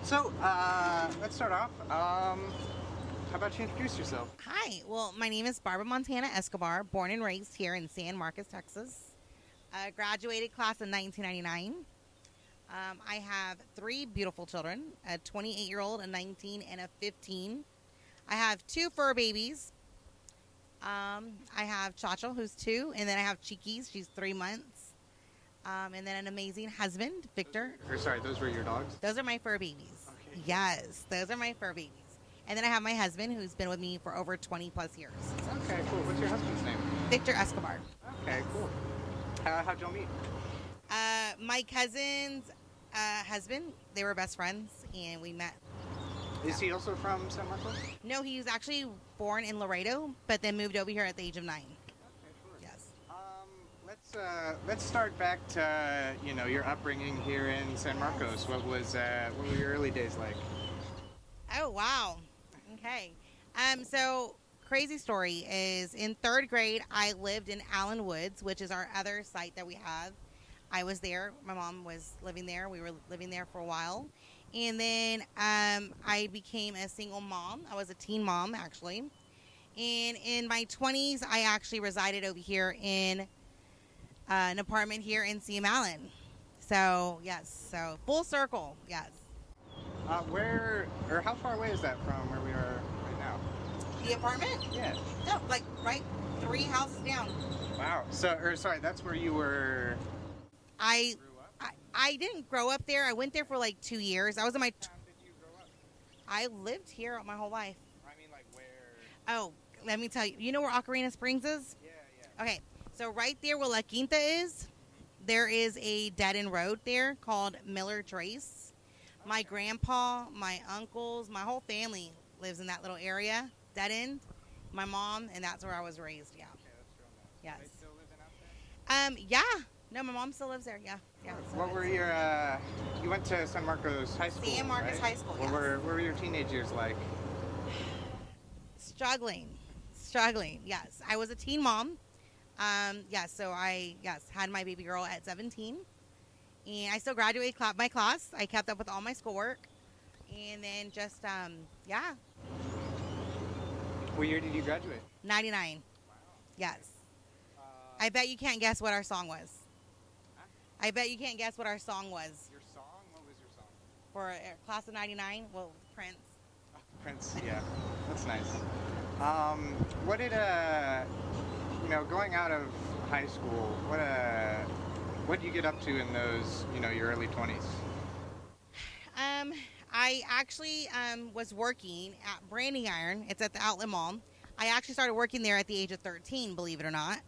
So, let's start off. How about you introduce yourself? Hi, well, my name is Barbara Montana-Escobar, born and raised here in San Marcos, Texas. Graduated class in 1999. I have three beautiful children, a 28-year-old, a 19, and a 15. I have two fur babies. I have Chacho, who's 2, and then I have Chiquis, she's 3 months. And then an amazing husband, Victor. Those were your dogs? Those are my fur babies. Okay. Yes, those are my fur babies. And then I have my husband, who's been with me for over 20 plus years. Okay, cool. What's your husband's name? Victor Escobar. Okay, cool. How'd y'all meet? My cousin's husband, they were best friends, and we met. Is he also from San Marcos? No, he was actually born in Laredo, but then moved over here at the age of 9. Okay, sure. Yes. Let's start back to your upbringing here in San Marcos. What were your early days like? Oh, wow. Okay. So crazy story is in 3rd grade, I lived in Allen Woods, which is our other site that we have. I was there. My mom was living there. We were living there for a while. And then I became a single mom. I was a teen mom, actually. And in my 20s, I actually resided over here in an apartment here in CM Allen. So, yes. So, full circle. Yes. How far away is that from where we are right now? The apartment? Yeah. No, like right 3 houses down. Wow. That's where you were. I Grew up? I didn't grow up there. I went there for like 2 years. I was in my. How did you grow up? I lived here my whole life. I mean, like where? Oh, let me tell you. You know where Ocarina Springs is? Yeah, yeah. Okay, so right there where La Quinta is, there is a dead end road there called Miller Trace. My grandpa, my uncles, my whole family lives in that little area, dead end. My mom, and that's where I was raised. Yeah. Okay, that's real nice. Yes. They still living out there? Yeah. No, my mom still lives there. Yeah. Yeah. So What were your? You went to San Marcos High School. San Marcos right? High School, What yes. were your teenage years like? Struggling. Yes, I was a teen mom. So I had my baby girl at 17, and I still graduated my class. I kept up with all my schoolwork, and then just What year did you graduate? 99. Yes. Uh, I bet you can't guess what our song was. Huh? I bet you can't guess what our song was Your song? What was your song? for class of 99. Well, Prince. Oh, Prince. Yeah, that's nice. What did going out of high school? What did you get up to in those your early 20s? I actually was working at Branding Iron. It's at the Outlet Mall. I actually started working there at the age of 13, believe it or not.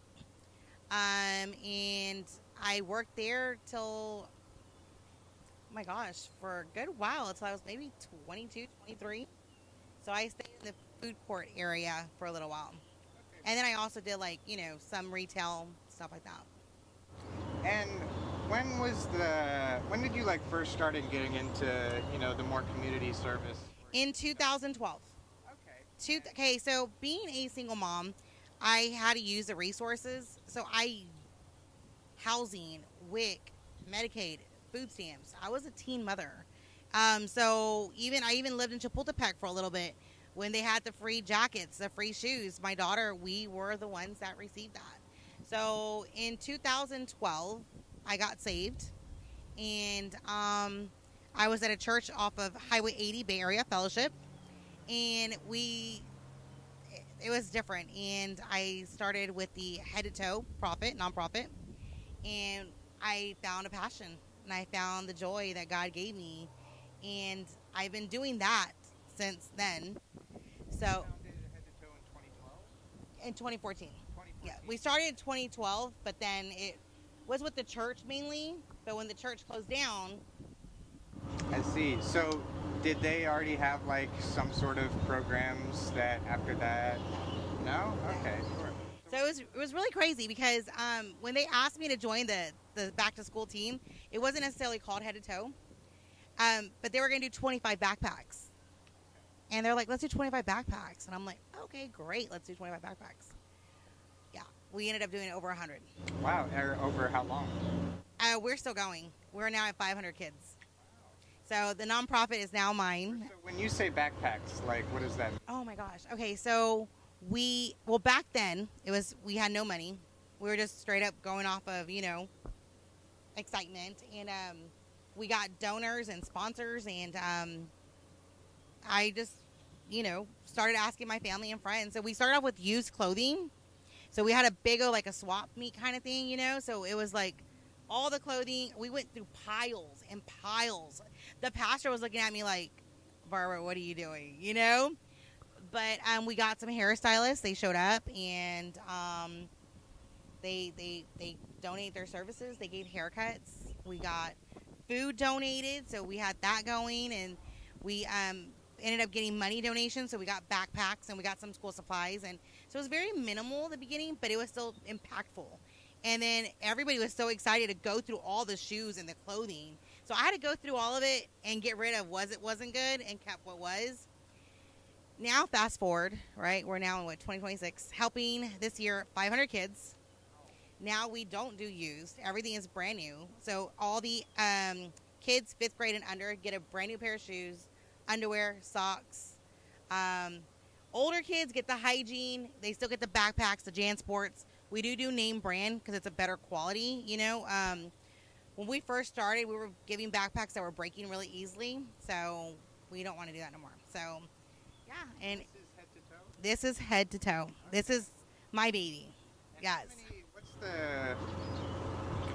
And I worked there till, oh my gosh, for a good while, until I was maybe 22, 23. So I stayed in the food court area for a little while. And then I also did some retail, stuff like that. And when did you first started getting into the more community service? In 2012. Okay, so being a single mom, I had to use the resources. So housing, WIC, Medicaid, food stamps. I was a teen mother. So I even lived in Chapultepec for a little bit when they had the free jackets, the free shoes. My daughter, we were the ones that received that. So in 2012, I got saved, and I was at a church off of Highway 80, Bay Area Fellowship, and it was different. And I started with the Head to Toe nonprofit, and I found a passion, and I found the joy that God gave me, and I've been doing that since then. So You founded Head to Toe in 2012? in 2014. 2014. Yeah, we started in 2012, but then it was with the church mainly. But when the church closed down, I see. So did they already have some sort of programs that after that? No? Okay, sure. so it was really crazy because when they asked me to join the back to school team, it wasn't necessarily called Head to Toe, but they were going to do 25 backpacks, and they're like, let's do 25 backpacks, and I'm like, okay, great, let's do 25 backpacks. Yeah, we ended up doing over 100. Wow, over how long? We're still going. We're now at 500 kids. So the nonprofit is now mine. So when you say backpacks, like what is that? Oh my gosh. Okay, so well back then we had no money. We were just straight up going off of, excitement, and we got donors and sponsors, and I just, started asking my family and friends. So we started off with used clothing. So we had a big like a swap meet kind of thing, so it was like all the clothing. We went through piles and piles. The pastor was looking at me like, Barbara, what are you doing? But we got some hairstylists. They showed up, and they donate their services. They gave haircuts. We got food donated, so we had that going, and we ended up getting money donations. So we got backpacks, and we got some school supplies, and so it was very minimal at the beginning, but it was still impactful. And then everybody was so excited to go through all the shoes and the clothing. So I had to go through all of it and get rid of what wasn't good and kept what was. Now, fast forward, right? We're now in 2026, helping this year 500 kids. Now we don't do used. Everything is brand new. So all the kids 5th grade and under get a brand new pair of shoes, underwear, socks. Older kids get the hygiene. They still get the backpacks, the JanSports. We do name brand because it's a better quality, When we first started, we were giving backpacks that were breaking really easily. So we don't want to do that no more. So, yeah. And this is head to toe. This is my baby. And yes.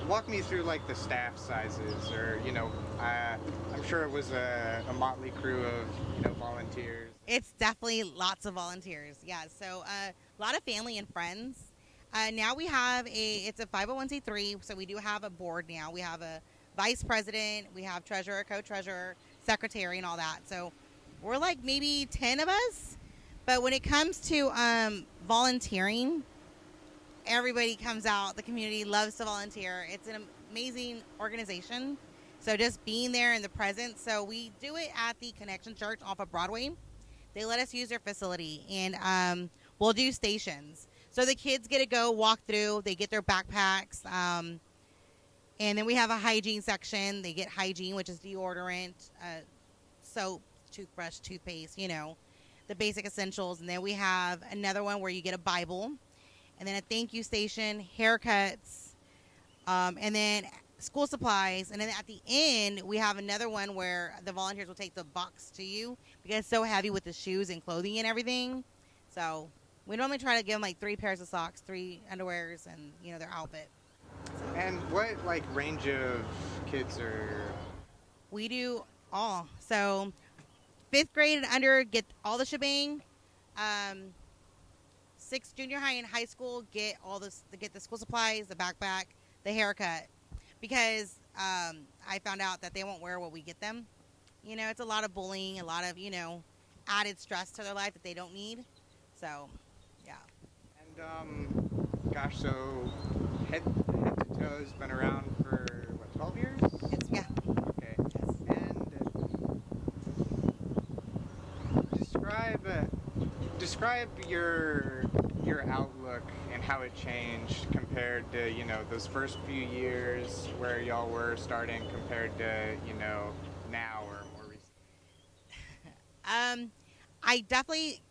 Walk me through like the staff sizes, or I'm sure it was a motley crew of volunteers. It's definitely lots of volunteers. Yeah. So a lot of family and friends. Now we have it's a 501c3, so we do have a board now. We have a vice president, we have treasurer, co-treasurer, secretary, and all that. So we're like maybe 10 of us. But when it comes to volunteering, everybody comes out. The community loves to volunteer. It's an amazing organization. So just being there in the presence. So we do it at the Connection Church off of Broadway. They let us use their facility, and we'll do stations. So the kids get to go walk through. They get their backpacks. And then we have a hygiene section. They get hygiene, which is deodorant, soap, toothbrush, toothpaste, the basic essentials. And then we have another one where you get a Bible. And then a thank you station, haircuts, and then school supplies. And then at the end, we have another one where the volunteers will take the box to you because it's so heavy with the shoes and clothing and everything. So we normally try to give them like 3 pairs of socks, 3 underwears, and their outfit. So. And what range of kids are? We do all. So 5th grade and under get all the shebang. 6th junior high and high school get all this. They get the school supplies, the backpack, the haircut, because I found out that they won't wear what we get them. It's a lot of bullying, a lot of added stress to their life that they don't need. So. Yeah. And gosh, so head to toe has been around for 12 years? Yeah. Okay. Yes. And describe your outlook and how it changed compared to those first few years where y'all were starting compared to now or more recently. I definitely,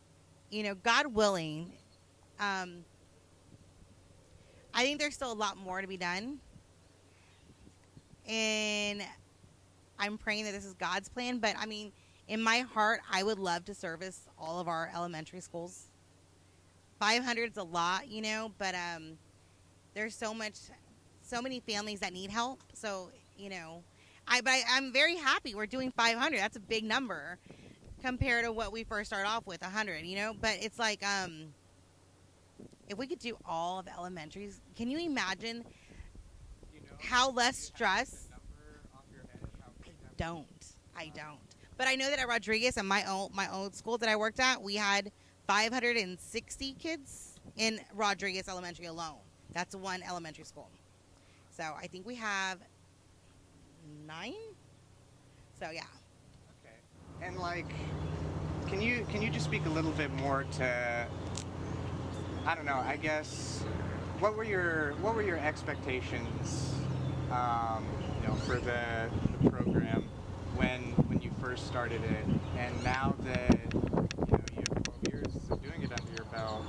God willing. I think there's still a lot more to be done, and I'm praying that this is God's plan. But I mean, in my heart, I would love to service all of our elementary schools. 500 is a lot, but there's so many families that need help. So I'm very happy we're doing 500. That's a big number compared to what we first started off with, 100. But it's like if we could do all of elementaries, can you imagine how less stress? I don't. But I know that at Rodriguez and my old school that I worked at, we had 560 kids in Rodriguez Elementary alone. That's one elementary school. So I think we have 9. So yeah. Okay. And can you just speak a little bit more to, I don't know, I guess, what were your expectations, for the program when first started it, and now that you have 12 years of doing it under your belt,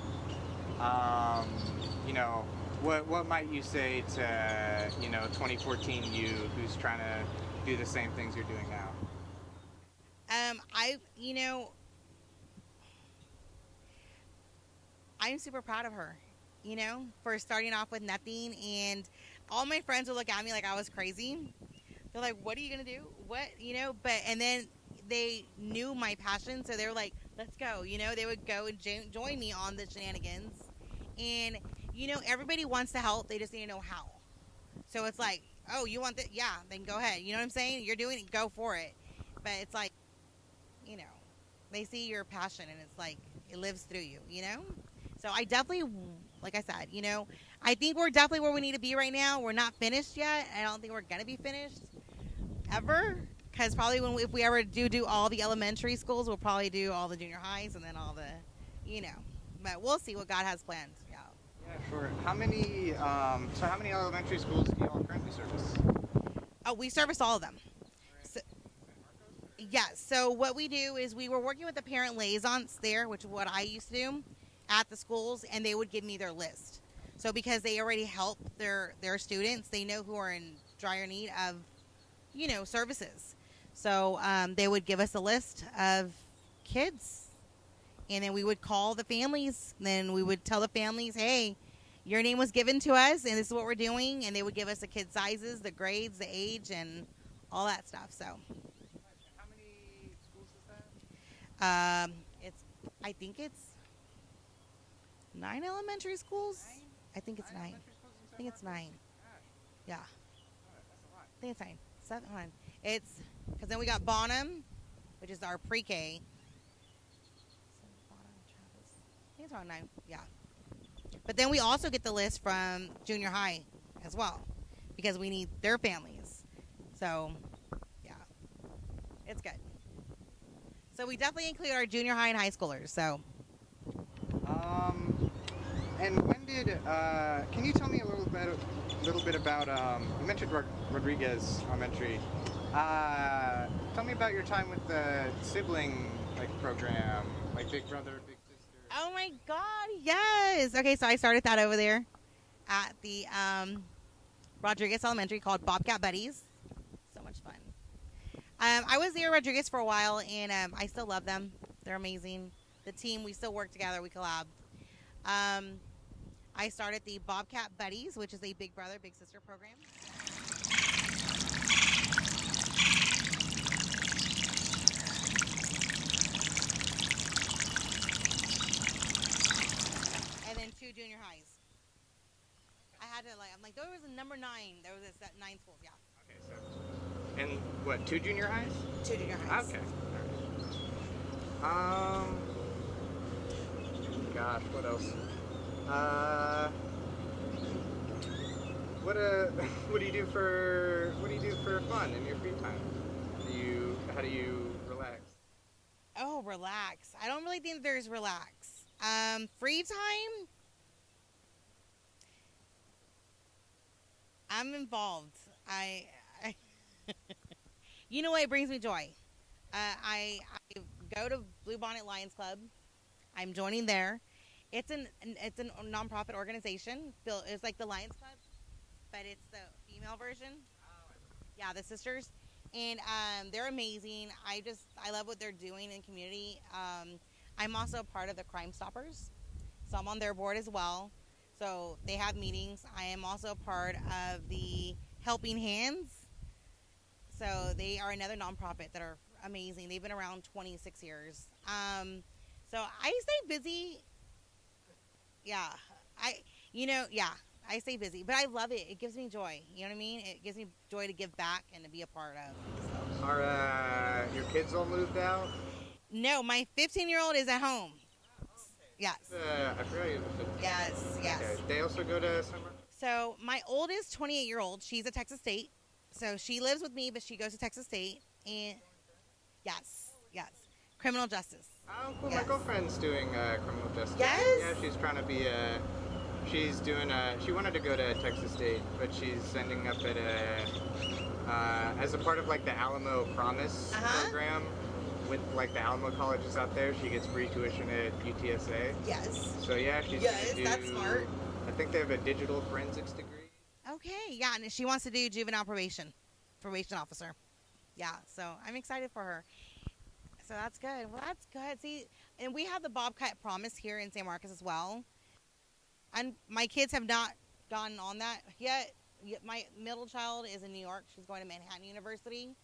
um, you know, what might you say to 2014 you who's trying to do the same things you're doing now? I, I'm super proud of her, for starting off with nothing. And all my friends would look at me like I was crazy. They're like, "What are you gonna do? What?" But and then they knew my passion, so they were like, "Let's go." They would go and join me on the shenanigans. And everybody wants to help. They just need to know how. So it's like, "Oh, you want that? Yeah, then go ahead." You know what I'm saying? You're doing it, go for it. But it's like, you know, they see your passion, and it's like it lives through you. So I definitely, like I said, I think we're definitely where we need to be right now. We're not finished yet. I don't think we're gonna be finished ever, because probably if we ever do all the elementary schools, we'll probably do all the junior highs and then all the, you know. But we'll see what God has planned. Yeah. Yeah, sure. How many elementary schools do you all currently service? Oh, we service all of them. So, yes. So what we do is we were working with the parent liaisons there, which is what I used to do at the schools, and they would give me their list. So because they already help their students, they know who are in dire need of, services. So they would give us a list of kids, and then we would call the families. Then we would tell the families, "Hey, your name was given to us, and this is what we're doing." And they would give us the kid sizes, the grades, the age, and all that stuff. So How many schools is that? I think it's 9 elementary schools. I think it's 9. Elementary schools in I think it's San 9. Marcos? Yeah, Gosh, that's a lot. I think it's 9. 7. Hold on. It's because then we got Bonham, which is our pre-K. I think it's around 9. Yeah. But then we also get the list from junior high as well, because we need their families. So, yeah, it's good. So we definitely include our junior high and high schoolers. So, And when did? Can you tell me a little bit about? You mentioned Rodriguez Elementary. Tell me about your time with the sibling program, like Big Brother, Big Sister. oh my God, yes. Okay, so I started that over there at the Rodriguez Elementary, called Bobcat Buddies. So much fun. I was there at Rodriguez for a while, and I still love them. They're amazing. The team, we still work together. We collab. I started the Bobcat Buddies, which is a Big Brother, Big Sister program. And then 2 junior highs. I had to I'm like, there was a number 9. There was a 9 schools, yeah. Okay, so. And what? 2 junior highs? 2 junior highs. Okay. All right. Gosh, what else? What do you do for fun in your free time? How do you relax? Oh, relax. I don't really think there's relax. Free time? I'm involved. You know what? It brings me joy. I go to Blue Bonnet Lions Club. I'm joining there. It's a nonprofit organization. It's like the Lions Club, but it's the female version. Yeah, the sisters, and they're amazing. I love what they're doing in community. I'm also a part of the Crime Stoppers, so I'm on their board as well. So they have meetings. I am also a part of the Helping Hands. So they are another nonprofit that are amazing. They've been around 26 years. So I stay busy. Yeah, I stay busy, but I love it. It gives me joy. You know what I mean? It gives me joy to give back and to be a part of. So. Are your kids all moved out? No, my 15-year-old is at home. Yes. I forgot you. Yes. Okay. They also go to San Marcos? So my oldest 28-year-old, she's at Texas State. So she lives with me, but she goes to Texas State. And yes, criminal justice. Oh, cool. Yes. My girlfriend's doing criminal justice. Yes? Yeah, she's trying to be a She's doing she wanted to go to Texas State, but she's ending up at as a part of like the Alamo Promise program with like the Alamo colleges out there. She gets free tuition at UTSA. Yes. So yeah, she's Yes, gonna do, that's smart. I think they have a digital forensics degree. Okay, yeah, and she wants to do juvenile probation officer. Yeah, so I'm excited for her. So that's good. Well, that's good. See, and we have the Bobcat Promise here in San Marcos as well. And my kids have not gone on that yet. My middle child is in New York. She's going to Manhattan University.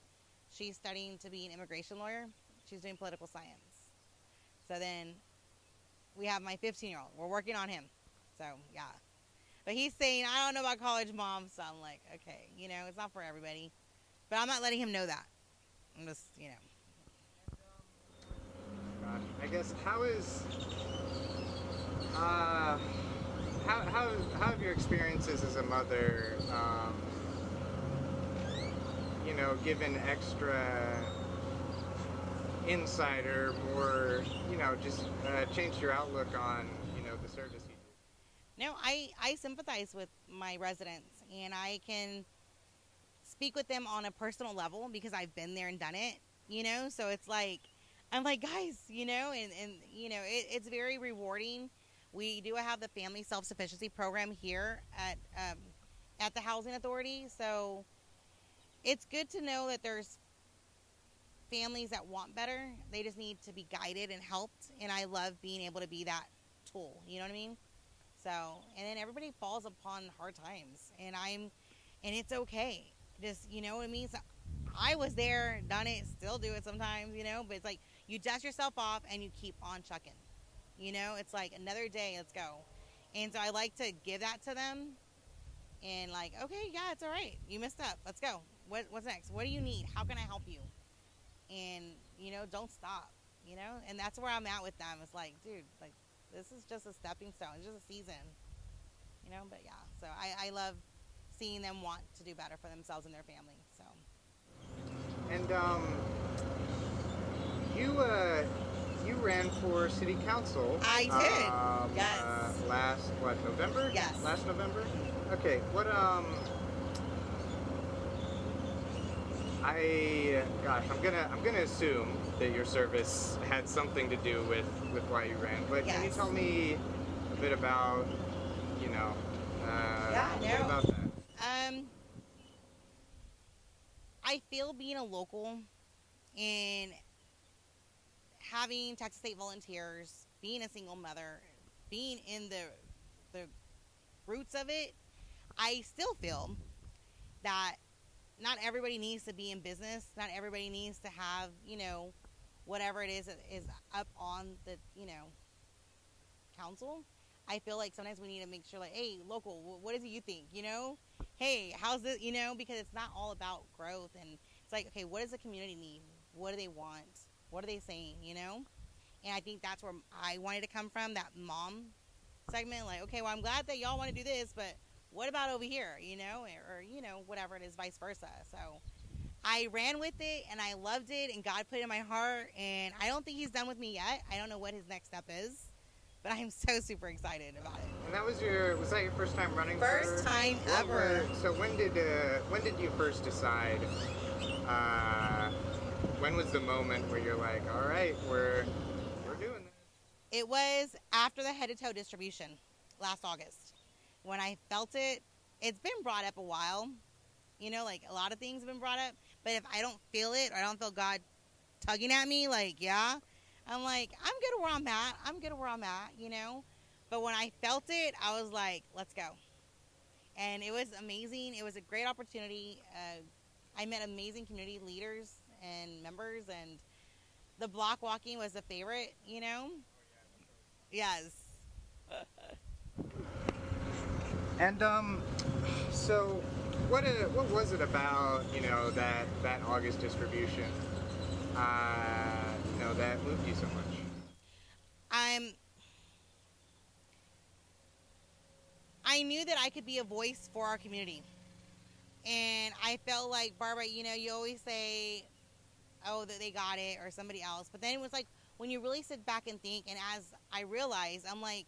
She's studying to be an immigration lawyer. She's doing political science. So then we have my 15-year-old. We're working on him. So, yeah. But he's saying, I don't know about college, Mom. So I'm like, okay, it's not for everybody. But I'm not letting him know that. I'm just, Gosh, I guess how have your experiences as a mother, given extra insight or more, just changed your outlook on, the service you do? No, I sympathize with my residents, and I can speak with them on a personal level because I've been there and done it, so it's like, I'm like, guys, it's very rewarding. We do have the family self-sufficiency program here at the housing authority, so it's good to know that there's families that want better. They just need to be guided and helped, and I love being able to be that tool, you know what I mean? So, and then everybody falls upon hard times, and it's okay. Just, you know what I mean? So I was there, done it, still do it sometimes, but it's like you dust yourself off and you keep on chucking. It's like another day, let's go. And so I like to give that to them and like, okay, yeah, it's all right. You messed up. Let's go. What's next? What do you need? How can I help you? And, don't stop, and that's where I'm at with them. It's like, dude, like, this is just a stepping stone. It's just a season, but yeah. So I love seeing them want to do better for themselves and their family, so. And, you ran for city council. I did. Yes. Last November? Yes. Last November? Okay. What I'm gonna assume that your service had something to do with why you ran. But Yes. can you tell me a bit about a bit about that? I feel being a local and having Texas State volunteers, being a single mother, being in the roots of it, I still feel that not everybody needs to be in business. Not everybody needs to have, whatever it is that is up on the, council. I feel like sometimes we need to make sure, like, hey, local, what do you think? Hey, how's it? Because it's not all about growth. And it's like, okay, what does the community need? What do they want? What are they saying? And I think that's where I wanted to come from, that mom segment. Like, okay, well, I'm glad that y'all want to do this, but what about over here? Or whatever it is, vice versa. So I ran with it and I loved it, and God put it in my heart. And I don't think He's done with me yet. I don't know what His next step is, but I'm so super excited about it. And that was that your first time running? First time ever. So when did you first decide? When was the moment where you're like, all right, we're doing this? It was after the head-to-toe distribution last August. When I felt it, it's been brought up a while. Like a lot of things have been brought up. But if I don't feel it or I don't feel God tugging at me, like, yeah, I'm like, I'm good where I'm at. I'm good where I'm at, But when I felt it, I was like, let's go. And it was amazing. It was a great opportunity. I met amazing community leaders and members, and the block walking was a favorite, Yes. And so what was it about that August distribution that moved you so much? I knew that I could be a voice for our community, and I felt like, Barbara, you always say, oh, that they got it or somebody else, but then it was like when you really sit back and think, and as I realized, I'm like,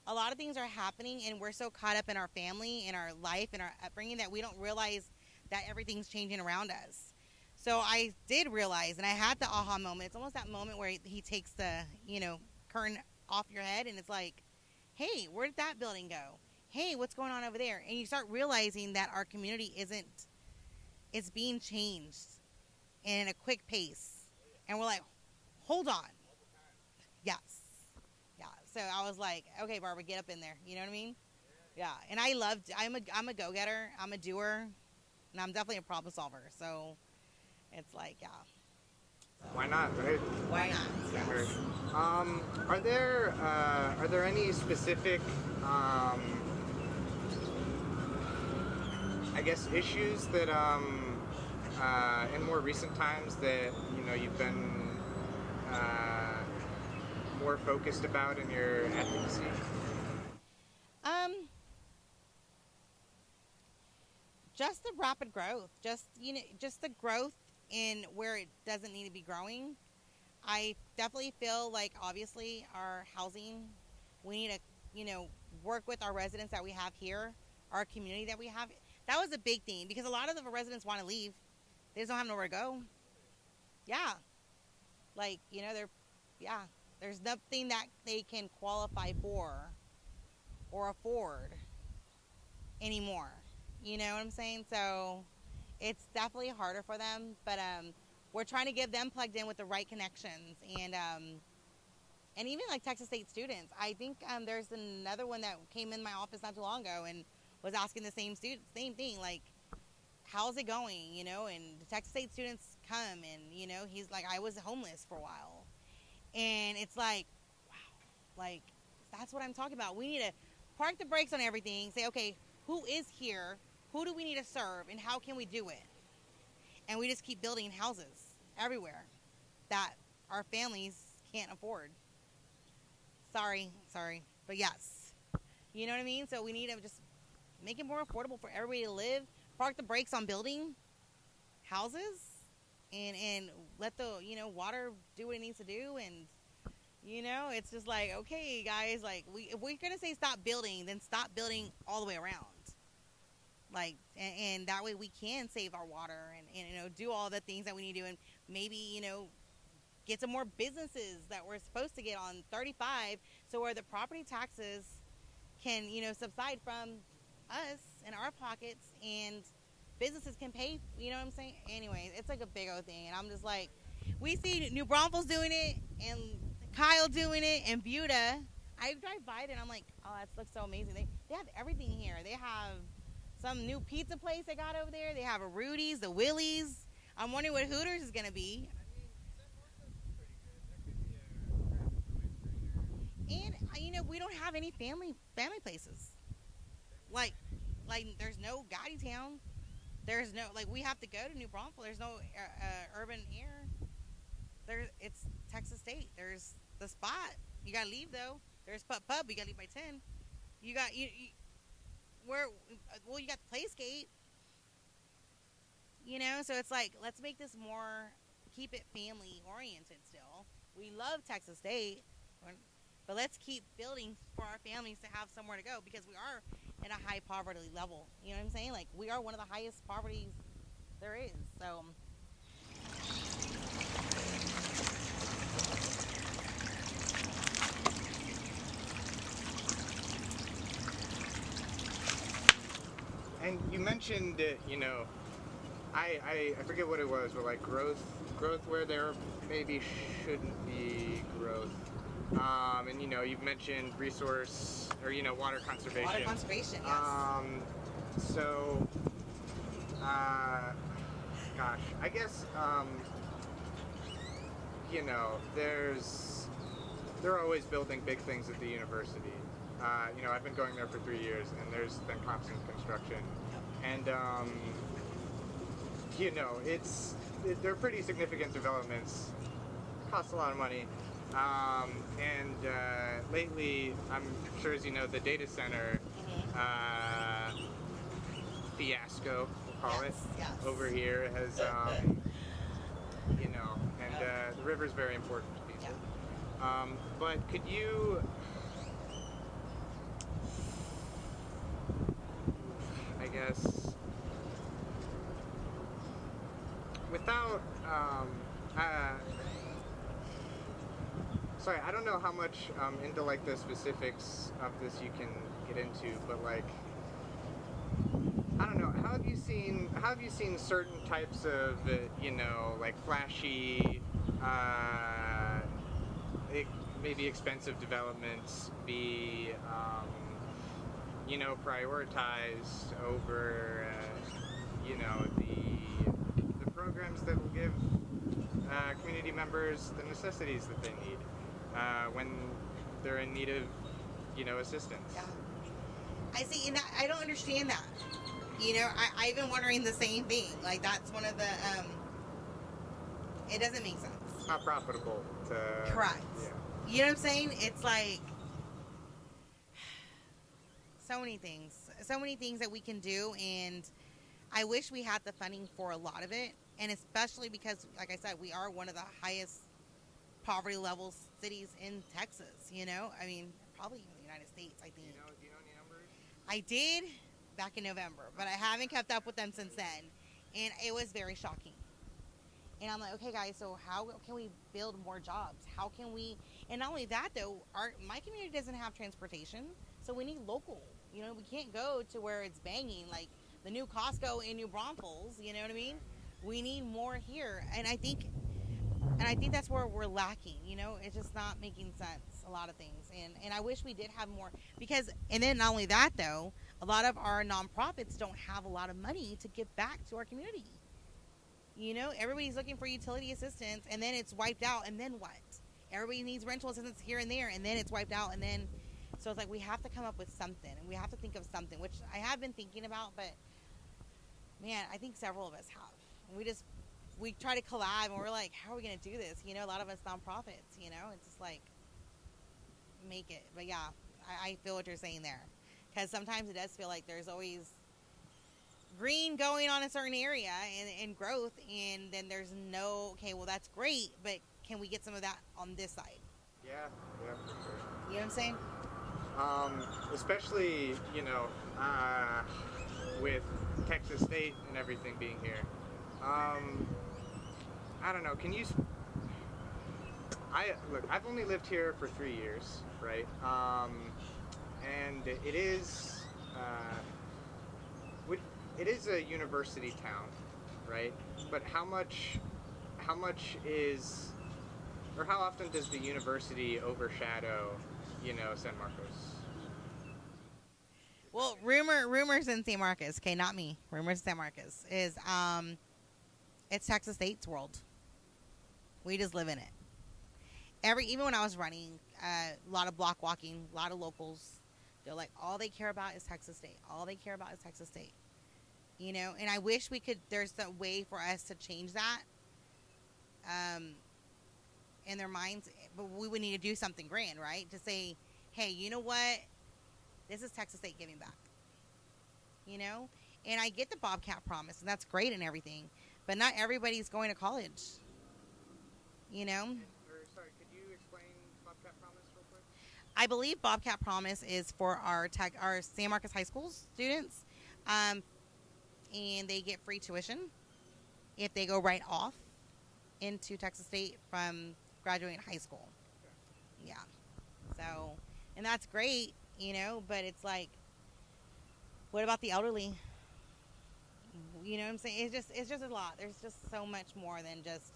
a lot of things are happening, and we're so caught up in our family, in our life, in our upbringing that we don't realize that everything's changing around us. So I did realize, and I had the aha moment. It's almost that moment where he takes the, curtain off your head, and it's like, hey, where did that building go? Hey, what's going on over there? And you start realizing that our community isn't, it's being changed in a quick pace. And we're like, hold on. Yes. Yeah. So I was like, okay, Barbara, get up in there. You know what I mean? Yeah. And I'm a go-getter. I'm a doer. And I'm definitely a problem solver. So it's like, yeah. Why not, right? Why not? Yes. Are there any specific, I guess, issues that in more recent times that you've been more focused about in your advocacy? Just the rapid growth, just the growth in where it doesn't need to be growing. I definitely feel like obviously our housing, we need to, work with our residents that we have here, our community that we have. That was a big thing because a lot of the residents want to leave. They just don't have nowhere to go. Yeah. Like, there's nothing that they can qualify for or afford anymore. You know what I'm saying? So it's definitely harder for them, but we're trying to get them plugged in with the right connections, and even like Texas State students. I think there's another one that came in my office not too long ago and was asking the same thing, like, how's it going? And the Texas State students come, and he's like, I was homeless for a while, and it's like, wow, like that's what I'm talking about. We need to park the brakes on everything. Say, okay, who is here? Who do we need to serve, and how can we do it? And we just keep building houses everywhere that our families can't afford. Sorry, but yes. You know what I mean? So we need to just make it more affordable for everybody to live, park the brakes on building houses, and let the, water do what it needs to do. And, it's just like, okay, guys, like, if we're going to say stop building, then stop building all the way around. Like, and that way we can save our water and do all the things that we need to do, and maybe, get some more businesses that we're supposed to get on 35, so where the property taxes can, subside from us and our pockets, and businesses can pay, you know what I'm saying? Anyways, it's like a big old thing, and I'm just like, we see New Braunfels doing it, and Kyle doing it, and Buda. I drive by it, and I'm like, oh, that looks so amazing. They have everything here. They have some new pizza place they got over there. They have a Rudy's, the Willie's. I'm wondering what Hooters is going to be. And, we don't have any family places. Like there's no Gotti Town. There's no, like, we have to go to New Braunfels. There's no urban air. It's Texas State. There's the spot. You got to leave, though. There's Pub. You got to leave by 10. You got, you got the Playscape. So it's like, let's make this more, keep it family oriented still. We love Texas State, but let's keep building for our families to have somewhere to go, because we are in a high poverty level. You know what I'm saying? Like, we are one of the highest poverties there is. So And you mentioned, I forget what it was, but like growth where there maybe shouldn't be growth. And you've mentioned resource or water conservation. Water conservation, yes. So, gosh, I guess they're always building big things at the university. I've been going there for 3 years, and there's been constant construction, and they're pretty significant developments. Cost a lot of money, and lately, I'm sure as you know, the data center fiasco, we'll call it, over here has, the river's very important to people. But could you guess, without, uh, sorry, I don't know how much into like the specifics of this you can get into, but like, I don't know. How have you seen certain types of like flashy, uh, maybe expensive developments be prioritized over the programs that will give community members the necessities that they need when they're in need of assistance. Yeah. I see, and I don't understand that. I've been wondering the same thing. Like, that's one of the, it doesn't make sense. It's not profitable to... Correct. Yeah. You know what I'm saying? It's like, so many things that we can do, and I wish we had the funding for a lot of it, and especially because, like I said, we are one of the highest poverty level cities in Texas, I mean, probably in the United States, I think. Do you know any numbers? I did back in November, but I haven't kept up with them since then, and it was very shocking. And I'm like, okay, guys, so how can we build more jobs? How can we? And not only that, though, my community doesn't have transportation, so we need local. We can't go to where it's banging, like the new Costco in New Braunfels. You know what I mean? We need more here, and I think that's where we're lacking. It's just not making sense. A lot of things, and I wish we did have more because. And then not only that, though, a lot of our nonprofits don't have a lot of money to give back to our community. Everybody's looking for utility assistance, and then it's wiped out, and then what? Everybody needs rental assistance here and there, and then it's wiped out, and then so it's like we have to come up with something, and we have to think of something, which I have been thinking about, but man, I think several of us have. We try to collab, and we're like, how are we going to do this? A lot of us nonprofits, it's just like, make it. But yeah, I feel what you're saying there. Because sometimes it does feel like there's always green going on in a certain area and growth, and then there's no, okay, well, that's great, but can we get some of that on this side? Yeah, for sure. You know what I'm saying? Especially, with Texas State and everything being here. I don't know, I've only lived here for 3 years, right? And it is a university town, right? But how often does the university overshadow, San Marcos? Well, rumors in San Marcos, okay, not me. Rumors in San Marcos is it's Texas State's world. We just live in it. Even when I was running, a lot of block walking, a lot of locals, they're like, all they care about is Texas State. All they care about is Texas State. And I wish there's a way for us to change that in their minds, but we would need to do something grand, right? To say, hey, you know what? This is Texas State giving back. And I get the Bobcat promise, and that's great and everything, but not everybody's going to college. Sorry, could you explain Bobcat Promise real quick? I believe Bobcat Promise is for our San Marcos High School students, and they get free tuition if they go right off into Texas State from graduating high school. Okay. Yeah. So, and that's great, but it's like, what about the elderly? You know what I'm saying? It's just a lot. There's just so much more than just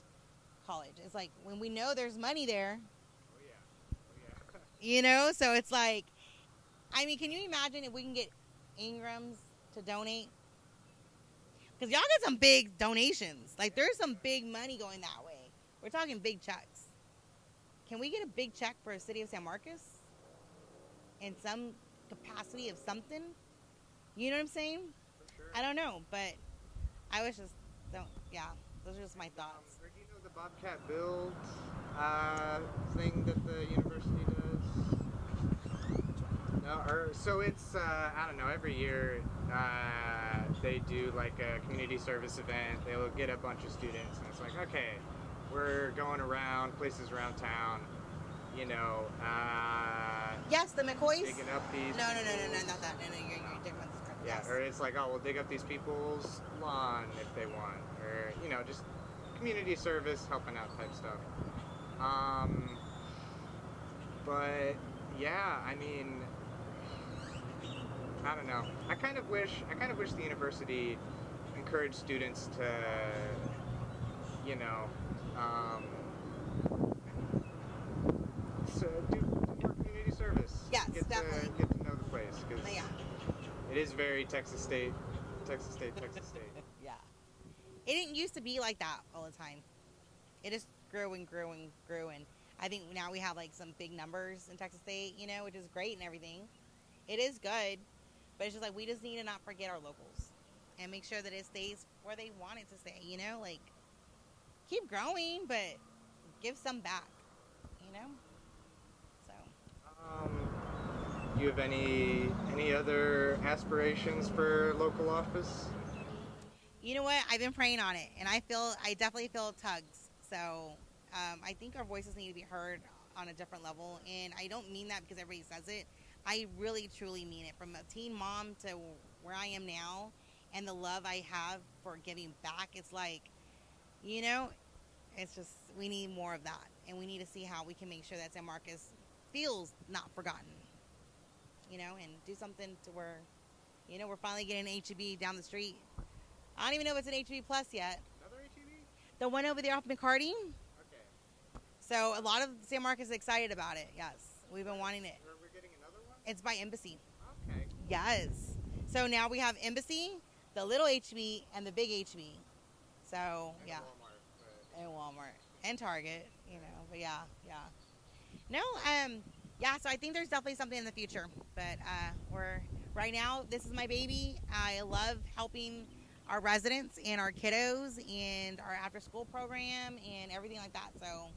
college. It's like when we know there's money there. Oh yeah. So it's like, I mean, can you imagine if we can get Ingrams to donate? Because y'all get some big donations. Like, there's some big money going that way. We're talking big checks. Can we get a big check for the city of San Marcos? In some capacity of something? You know what I'm saying? For sure. I don't know, but I was just, those are just my thoughts. Do you know the Bobcat Build thing that the university does? No, so it's, I don't know, every year they do like a community service event. They'll get a bunch of students, and it's like, okay, we're going around places around town, Yes, the McCoys? digging up these. No, not that. No, you're different. Yeah, Yes. or it's like, oh, we'll dig up these people's lawn if they want, or just community service, helping out type stuff. Um, but yeah, I mean, I don't know. I kind of wish the university encouraged students to, you know, um, do more community service. Yes, get definitely. To get to know the place because Yeah. it is very Texas State, Texas State, Texas State. Yeah. It didn't used to be like that all the time. It just grew and grew and grew, and I think now we have like some big numbers in Texas State, which is great and everything. It is good, but it's just like we just need to not forget our locals and make sure that it stays where they want it to stay. Like keep growing, but give some back. So. Do you have any other aspirations for local office? You know what? I've been praying on it, and I definitely feel tugs. So I think our voices need to be heard on a different level, and I don't mean that because everybody says it. I really, truly mean it. From a teen mom to where I am now, and the love I have for giving back, it's like, it's just we need more of that, and we need to see how we can make sure that San Marcos feels not forgotten. And do something to where, we're finally getting an HEB down the street. I don't even know if it's an HEB Plus yet. Another HEB? The one over there off McCarty. Okay. So a lot of San Marcos is excited about it. Yes, we've been wanting it. We're getting another one? It's by Embassy. Okay. Yes. So now we have Embassy, the little HEB, and the big HEB. So And yeah. Walmart. And Walmart and Target. But yeah. No. Yeah. So I think there's definitely something in the future. But we're right now. This is my baby. I love helping our residents and our kiddos and our after school program and everything like that. So,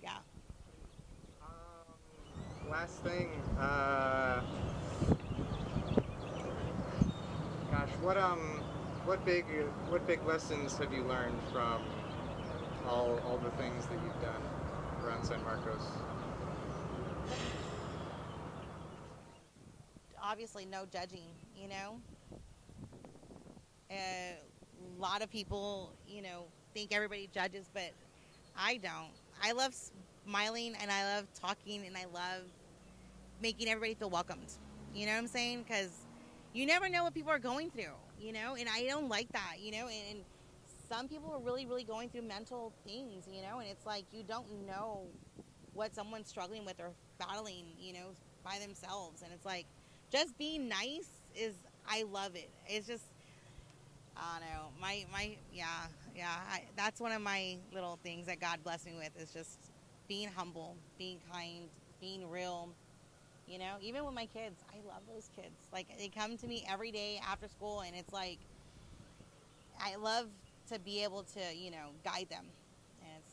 yeah. Last thing, gosh, what big lessons have you learned from all the things that you've done around San Marcos? Obviously, no judging. A lot of people, think everybody judges, but I don't. I love smiling, and I love talking, and I love making everybody feel welcomed. You know what I'm saying? Because you never know what people are going through, and I don't like that, and some people are really, really going through mental things, and it's like you don't know what someone's struggling with or battling, by themselves, and it's like just being nice I love it. It's just, I don't know, that's one of my little things that God blessed me with is just being humble, being kind, being real. Even with my kids, I love those kids. Like they come to me every day after school, and it's like I love to be able to, guide them, and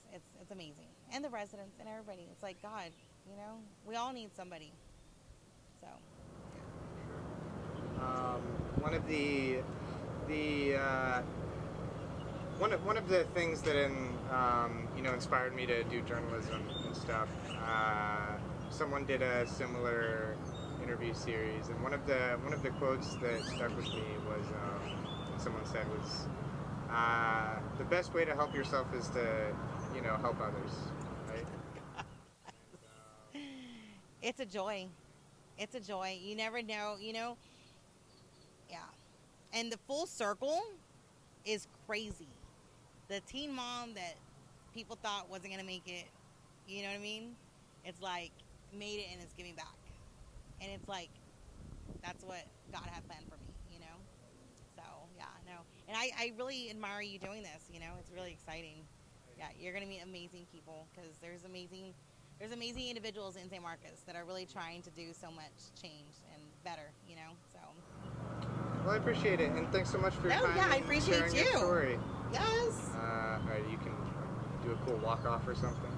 it's amazing. And the residents and everybody, it's like God, we all need somebody. So. One of the one of the things that inspired me to do journalism and stuff. Someone did a similar interview series, and one of the quotes that stuck with me was someone said was the best way to help yourself is to help others, right? It's a joy. It's a joy. You never know, Yeah. And the full circle is crazy. The teen mom that people thought wasn't going to make it, you know what I mean? It's like made it and it's giving back. And it's like, that's what God had planned for me, So, yeah, no. And I really admire you doing this, It's really exciting. Yeah, you're going to meet amazing people because there's amazing individuals in San Marcos that are really trying to do so much change and better, So. Well, I appreciate it, and thanks so much for your time. Yeah, I and appreciate sharing you. Your story. Yes. All right, you can do a cool walk off or something.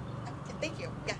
Thank you. Yes.